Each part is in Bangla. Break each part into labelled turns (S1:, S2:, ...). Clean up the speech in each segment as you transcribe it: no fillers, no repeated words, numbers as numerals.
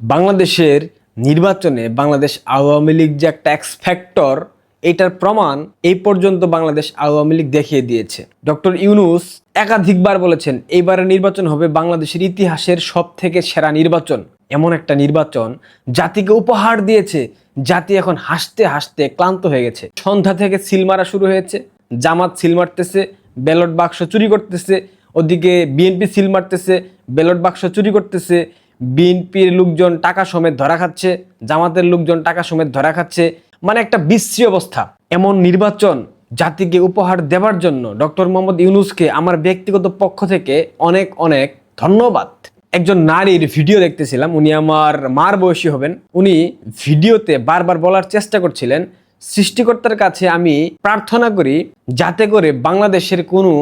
S1: বাংলাদেশের নির্বাচনে বাংলাদেশ আওয়ামী লীগ যে একটা এক্স ফ্যাক্টর, এটার প্রমাণ এই পর্যন্ত বাংলাদেশ আওয়ামী লীগ দেখিয়ে দিয়েছে। ডক্টর ইউনূস একাধিকবার বলেছেন এইবারের নির্বাচন হবে বাংলাদেশের ইতিহাসের সব থেকে সেরা নির্বাচন। এমন একটা নির্বাচন জাতিকে উপহার দিয়েছে। জাতি এখন হাসতে হাসতে ক্লান্ত হয়ে গেছে। সন্ধ্যা থেকে সিল মারা শুরু হয়েছে, জামাত সিল মারতেছে, ব্যালট বাক্স চুরি করতেছে, ওদিকে বিএনপি সিল মারতেছে, ব্যালট বাক্স চুরি করতেছে, বিএনপির লোকজন টাকা সমেত ধরা খাচ্ছে, জামাতের লোকজন টাকা সমেত ধরা খাচ্ছে। মানে একটা বিশ্রী অবস্থা। এমন নির্বাচন জাতিকে উপহার দেওয়ার জন্য ডক্টর মোহাম্মদ ইউনূসকে আমার ব্যক্তিগত পক্ষ থেকে অনেক অনেক ধন্যবাদ। একজন নারীর ভিডিও দেখতেছিলাম, উনি আমার মার বয়সী হবেন। উনি ভিডিওতে বারবার বলার চেষ্টা করছিলেন, সৃষ্টিকর্তার কাছে আমি প্রার্থনা করি যাতে করে বাংলাদেশের কোনো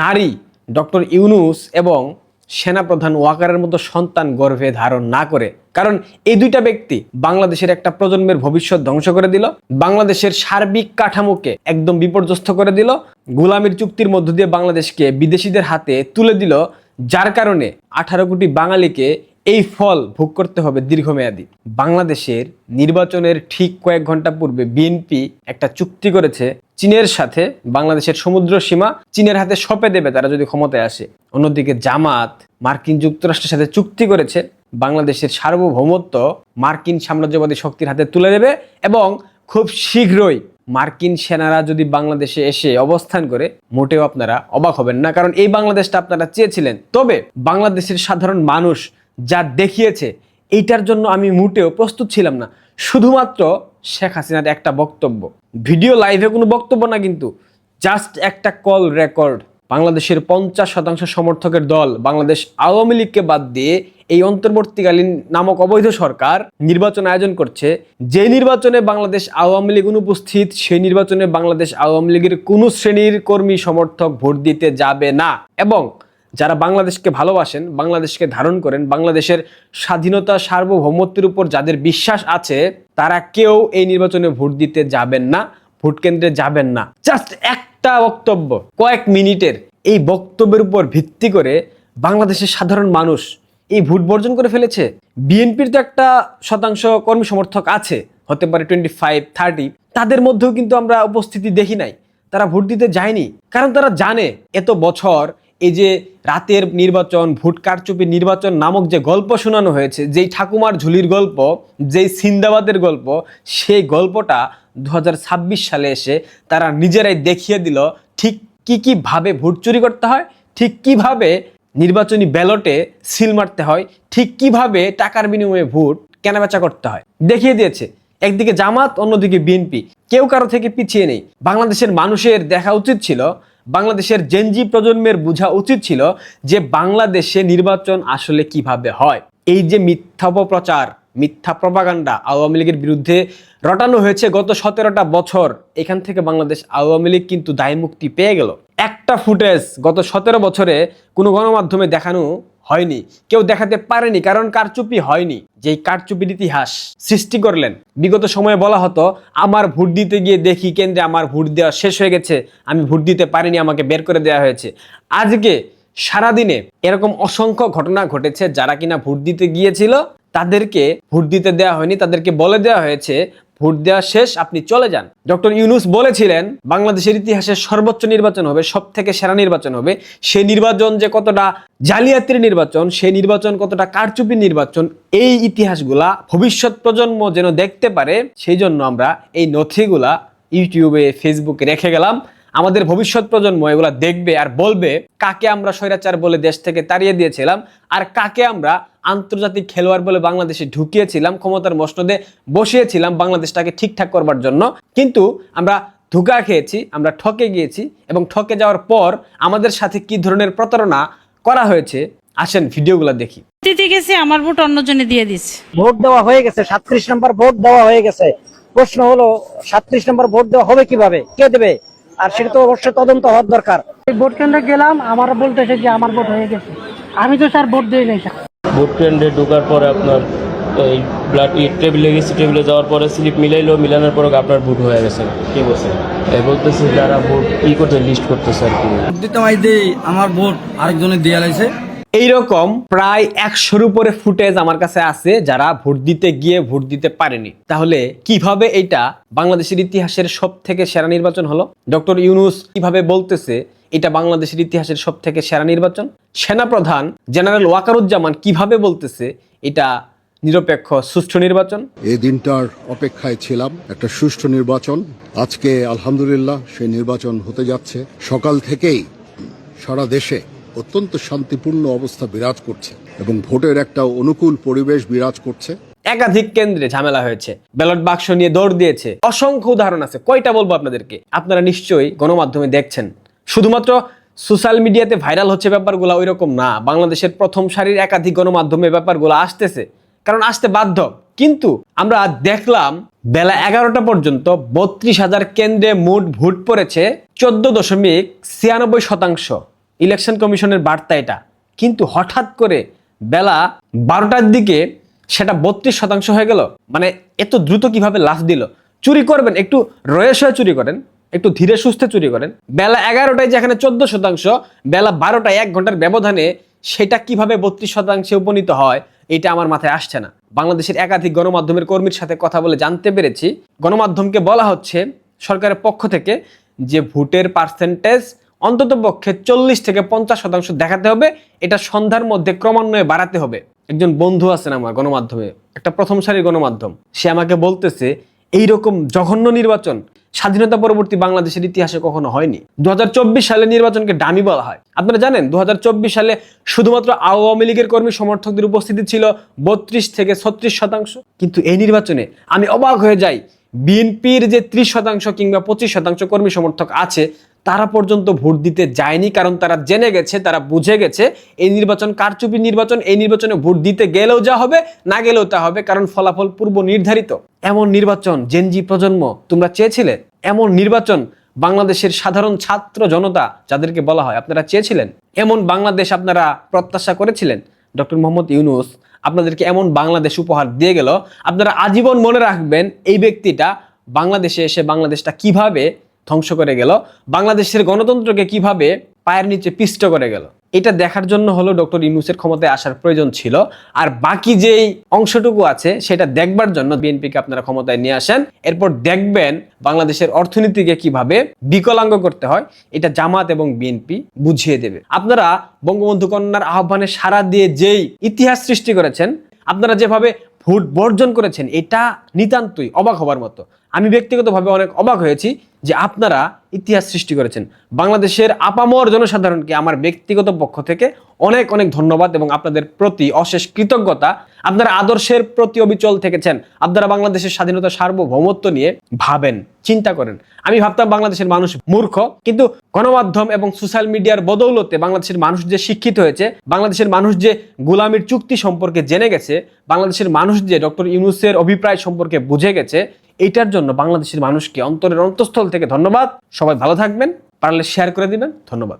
S1: নারী ডক্টর ইউনূস এবং সেনাপ্রধান ওয়াকারের মতো সন্তান গর্ভে ধারণ না করে। কারণ এই দুইটা ব্যক্তি বাংলাদেশের একটা প্রজন্মের ভবিষ্যৎ ধ্বংস করে দিল, বাংলাদেশের সার্বিক কাঠামোকে একদম বিপর্যস্ত করে দিল, গোলামির চুক্তির মধ্য দিয়ে বাংলাদেশকে বিদেশিদের হাতে তুলে দিল, যার কারণে 18 কোটি বাঙালিকে এই ফল ভোগ করতে হবে দীর্ঘমেয়াদী। বাংলাদেশের নির্বাচনের ঠিক কয়েক ঘন্টা পূর্বে বিএনপি একটা চুক্তি করেছে চীনের সাথে। বাংলাদেশের সমুদ্র সীমা চীনের হাতে সঁপে দেবে তারা যদি ক্ষমতায় আসে। অন্যদিকে জামাত মার্কিন যুক্তরাষ্ট্রের সাথে চুক্তি করেছে বাংলাদেশের সার্বভৌমত্ব মার্কিন সাম্রাজ্যবাদী শক্তির হাতে তুলে দেবে, এবং খুব শীঘ্রই মার্কিন সেনারা যদি বাংলাদেশে এসে অবস্থান করে মোটেও আপনারা অবাক হবেন না, কারণ এই বাংলাদেশটা আপনারা চেয়েছিলেন। তবে বাংলাদেশের সাধারণ মানুষ যা দেখিয়েছে এইটার জন্য আমি মোটেও প্রস্তুত ছিলাম না। শুধুমাত্র শেখ হাসিনার একটা বক্তব্য, ভিডিও লাইভে কোনো বক্তব্য না, কিন্তু জাস্ট একটা কল রেকর্ড। বাংলাদেশের 50% সমর্থকের দল বাংলাদেশ আওয়ামী লীগকে বাদ দিয়ে এই অন্তর্বর্তীকালীন নামক অবৈধ সরকার নির্বাচন আয়োজন করছে। যে নির্বাচনে বাংলাদেশ আওয়ামী লীগ অনুপস্থিত, সেই নির্বাচনে বাংলাদেশ আওয়ামী লীগের কোনো শ্রেণীর কর্মী সমর্থক ভোট দিতে যাবে না। এবং যারা বাংলাদেশকে ভালোবাসেন, বাংলাদেশকে ধারণ করেন, বাংলাদেশের স্বাধীনতা সার্বভৌমত্বের উপর যাদের বিশ্বাস আছে, তারা কেউ এই নির্বাচনে ভোট দিতে যাবেন না, ভোট কেন্দ্রে যাবেন না। জাস্ট একটা বক্তব্য, কয়েক মিনিটের এই বক্তব্যের উপর ভিত্তি করে বাংলাদেশের সাধারণ মানুষ এই ভোট বর্জন করে ফেলেছে। বিএনপির তো একটা শতাংশ কর্মী সমর্থক আছে, হতে পারে 25-30, তাদের মধ্যেও কিন্তু আমরা উপস্থিতি দেখি নাই। তারা ভোট দিতে যায়নি, কারণ তারা জানে এত বছর এই যে রাতের নির্বাচন, ভোট কারচুপির নির্বাচন নামক যে গল্প শোনানো হয়েছে, যেই ঠাকুমার ঝুলির গল্প, যেই সিন্দাবাদের গল্প, সেই গল্পটা 2026 সালে এসে তারা নিজেরাই দেখিয়ে দিল ঠিক কিভাবে ভোট চুরি করতে হয়, ঠিক কিভাবে নির্বাচনী ব্যালটে সিল মারতে হয়, ঠিক কিভাবে টাকার বিনিময়ে ভোট কেনাবেচা করতে হয় দেখিয়ে দিয়েছে। একদিকে জামাত, অন্যদিকে বিএনপি, কেউ কারো থেকে পিছিয়ে নেই। বাংলাদেশের মানুষের দেখা উচিত ছিল, বাংলাদেশের জেনজি প্রজন্মের বোঝা উচিত ছিল যে বাংলাদেশে নির্বাচন আসলে কিভাবে হয়। এই যে মিথ্যা অপপ্রচার, মিথ্যা প্রপাগান্ডা আওয়ামী লীগের বিরুদ্ধে রটানো হয়েছে গত 17টা বছর, এখান থেকে বাংলাদেশ আওয়ামী লীগ কিন্তু দায় মুক্তি পেয়ে গেল। একটা ফুটেজ গত 17 বছরে কোনো গণমাধ্যমে দেখানো হয়নি, কেউ দেখাতে পারেনি, কারণ কারচুপি হয়নি। যেই কারচুপির ইতিহাস সৃষ্টি করলেন, বিগত সময়ে বলা হতো আমার ভোট দিতে গিয়ে দেখি কেন্দ্রে আমার ভোট দেওয়া শেষ হয়ে গেছে, আমি ভোট দিতে পারিনি, আমাকে বের করে দেওয়া হয়েছে। আজকে সারাদিনে এরকম অসংখ্য ঘটনা ঘটেছে, যারা কিনা ভোট দিতে গিয়েছিল তাদেরকে ভোট দিতে দেওয়া হয়নি, তাদেরকে বলে দেওয়া হয়েছে ভোট দেওয়া শেষ, আপনি চলে যান। ডক্টর ইউনূস বলেছিলেন বাংলাদেশের ইতিহাসে সর্বোচ্চ নির্বাচন হবে, সব থেকে সেরা নির্বাচন হবে। সেই নির্বাচন যে কতটা জালিয়াতির নির্বাচন, সেই নির্বাচন কতটা কারচুপির নির্বাচন, এই ইতিহাসগুলা ভবিষ্যৎ প্রজন্ম যেন দেখতে পারে, সেই জন্য আমরা এই নথিগুলা ইউটিউবে, ফেসবুকে রেখে গেলাম। আমাদের ভবিষ্যৎ প্রজন্ম এগুলা দেখবে আর বলবে কাকে আমরা স্বৈরাচার বলে দেশ থেকে তাড়িয়ে দিয়েছিলাম, আর কাকে আমরা আন্তর্জাতিক খেলোয়াড় বলে বাংলাদেশে ঢুকিয়েছিলাম, ক্ষমতার মসনদে বসিয়েছিলাম বাংলাদেশটাকে ঠিকঠাক করবার জন্য। কিন্তু আমরা ধোঁকা খেয়েছি, আমরা ঠকে গিয়েছি, এবং ঠকে যাওয়ার পর আমাদের সাথে কি ধরনের প্রতারণা করা হয়েছে, আসেন ভিডিওগুলো দেখি।
S2: দিতে গেছে, আমার ভোট অন্যজনে দিয়ে দিচ্ছে।
S3: ভোট দেওয়া হয়ে গেছে, 37 নম্বর ভোট দেওয়া হয়ে গেছে। প্রশ্ন হলো 37 নম্বর ভোট দেওয়া হবে কিভাবে, কে দেবে, আর সেটা তো অবশ্যই তদন্ত হওয়ার দরকার।
S4: ভোট কেন্দ্রে গেলাম, আমার বলতেছে যে আমার ভোট হয়ে গেছে, আমি তো স্যার ভোট দিই নাই।
S5: ভোট কেন্দ্রে ঢোকার পরে আপনার এই ব্লাড টেবিলে গেছে, টেবিলে যাওয়ার পরে স্লিপ মিলানোর পরে আপনার ভোট হয়ে গেছে। কি বলছে? বলতেছে যারা ভোট করতে লিস্ট করতেছে আর কি।
S6: দিতে আমার ভোট আরেকজনের দেয়া লাগছে।
S1: এইরকম প্রায় 100-র উপরে ফুটেজ আমার কাছে আছে যারা ভোট দিতে গিয়ে ভোট দিতে পারেনি। তাহলে কিভাবে এটা বাংলাদেশের ইতিহাসের সব থেকে সেরা নির্বাচন হলো? ডক্টর ইউনূস কিভাবে বলতেছে এটা বাংলাদেশের ইতিহাসের সব থেকে সেরা নির্বাচন? সেনাপ্রধান জেনারেল ওয়াকারুজ্জামান কিভাবে বলতেছে এটা নিরপেক্ষ সুষ্ঠু নির্বাচন?
S6: এই দিনটার অপেক্ষায় ছিলাম, একটা সুষ্ঠু নির্বাচন। আজকে আলহামদুলিল্লাহ সেই নির্বাচন হতে যাচ্ছে। সকাল থেকেই সারা দেশে অত্যন্ত শান্তিপূর্ণ অবস্থা বিরাজ করছে এবং ভোটের একটা অনুকূল পরিবেশ বিরাজ করছে।
S1: একাধিক কেন্দ্রে ঝামেলা হয়েছে, ব্যালট বাক্স নিয়ে দৌড় দিয়েছে, অসংখ্য উদাহরণ আছে। কয়টা বলবো আপনাদেরকে? আপনারা নিশ্চয়ই গণমাধ্যমে দেখছেন। শুধুমাত্র সোশ্যাল মিডিয়াতে ভাইরাল হচ্ছে ব্যাপারগুলো ওই রকম না, বাংলাদেশের প্রথম সারির একাধিক গণমাধ্যমে ব্যাপারগুলো আসতেছে, কারণ আসতে বাধ্য। কিন্তু আমরা দেখলাম বেলা 11টা পর্যন্ত 32,000 কেন্দ্রে মোট ভোট পড়েছে 14.96%। ইলেকশন কমিশনের বার্তা এটা। কিন্তু হঠাৎ করে বেলা 12টার দিকে সেটা 32% হয়ে গেল। মানে এত দ্রুত কিভাবে লাফ দিল? চুরি করবেন একটু রয়েস হয়ে চুরি করেন, একটু ধীরে সুস্থে চুরি করেন। বেলা 11টায় যেখানে 14%, বেলা 12টায় 1 ঘন্টার ব্যবধানে সেটা কিভাবে 32% উপনীত হয় এটা আমার মাথায় আসছে না। বাংলাদেশের একাধিক গণমাধ্যমের কর্মীর সাথে কথা বলে জানতে পেরেছি, গণমাধ্যমকে বলা হচ্ছে সরকারের পক্ষ থেকে যে ভোটের পার্সেন্টেজ অন্তত পক্ষে 40 থেকে 50% দেখাতে হবে, এটা সন্ধ্যার মধ্যে ক্রমান্বয়ে বাড়াতে হবে। একজন বন্ধু আছেন আমার গণমাধ্যমে, একটা প্রথম সারির গণমাধ্যম, সে আমাকে বলতেছে এইরকম জঘন্য নির্বাচন স্বাধীনতা পরবর্তী বাংলাদেশের ইতিহাসে কখনো হয়নি। 2024 সালে নির্বাচনকে ডামি বলা হয়। আপনারা জানেন 2024 সালে শুধুমাত্র আওয়ামী লীগের কর্মী সমর্থকদের উপস্থিতি ছিল 32 থেকে 36%। কিন্তু এই নির্বাচনে আমি অবাক হয়ে যাই, বিএনপির যে 30% কিংবা 25% কর্মী সমর্থক আছে তারা পর্যন্ত ভোট দিতে যায়নি, কারণ তারা জেনে গেছে, তারা বুঝে গেছে এই নির্বাচন কারচুপি নির্বাচন। এই নির্বাচনে ভোট দিতে গেলেও যা হবে, না গেলেও তা হবে, কারণ ফলাফল পূর্ব নির্ধারিত। এমন নির্বাচন জেনজি প্রজন্ম তোমরা চেয়েছিলে? এমন নির্বাচন বাংলাদেশের সাধারণ ছাত্র জনতা যাদেরকে বলা হয় আপনারা চেয়েছিলেন? এমন বাংলাদেশ আপনারা প্রত্যাশা করেছিলেন? ডক্টর মোহাম্মদ ইউনূস আপনাদেরকে এমন বাংলাদেশ উপহার দিয়ে গেল। আপনারা আজীবন মনে রাখবেন এই ব্যক্তিটা বাংলাদেশে এসে বাংলাদেশটা কিভাবে ধ্বংস করে গেল, বাংলাদেশের গণতন্ত্রকে কিভাবে পায়ের নিচে পিষ্ট করে গেল। এটা দেখার জন্য হলো ডক্টর ইউনূসের ক্ষমতায় আসার প্রয়োজন ছিল। আর বাকি যেই অংশটুকু আছে সেটা দেখবার জন্য বিএনপিকে আপনারা ক্ষমতায় নিয়ে আসেন। এরপর দেখবেন বাংলাদেশের অর্থনীতিকে কিভাবে বিকলাঙ্গ করতে হয়, এটা জামাত এবং বিএনপি বুঝিয়ে দেবে। আপনারা বঙ্গবন্ধু কন্যার আহ্বানে সাড়া দিয়ে যেই ইতিহাস সৃষ্টি করেছেন, আপনারা যেভাবে ভোট বর্জন করেছেন, এটা নিতান্তই অবাক হবার মতো। আমি ব্যক্তিগতভাবে অনেক অবাক হয়েছি যে আপনারা ইতিহাস সৃষ্টি করেছেন। বাংলাদেশের আপামর জনসাধারণকে আমার ব্যক্তিগত পক্ষ থেকে অনেক অনেক ধন্যবাদ এবং আপনাদের প্রতি অশেষ কৃতজ্ঞতা। আপনারা আদর্শের প্রতি অবিচল থেকেছেন। আপনারা বাংলাদেশের স্বাধীনতা সার্বভৌমত্ব নিয়ে ভাবেন, চিন্তা করেন। আমি ভাবতাম বাংলাদেশের মানুষ মূর্খ, কিন্তু গণমাধ্যম এবং সোশ্যাল মিডিয়ার বদৌলতে বাংলাদেশের মানুষ যে শিক্ষিত হয়েছে, বাংলাদেশের মানুষ যে গোলামির চুক্তি সম্পর্কে জেনে গেছে, বাংলাদেশের মানুষ যে ডক্টর ইউনূসের অভিপ্রায় সম্পর্কে বুঝে গেছে, এটার জন্য বাংলাদেশের মানুষকে অন্তরের অন্তঃস্থল থেকে ধন্যবাদ। সবাই ভালো থাকবেন, পারলে শেয়ার করে দিবেন। ধন্যবাদ।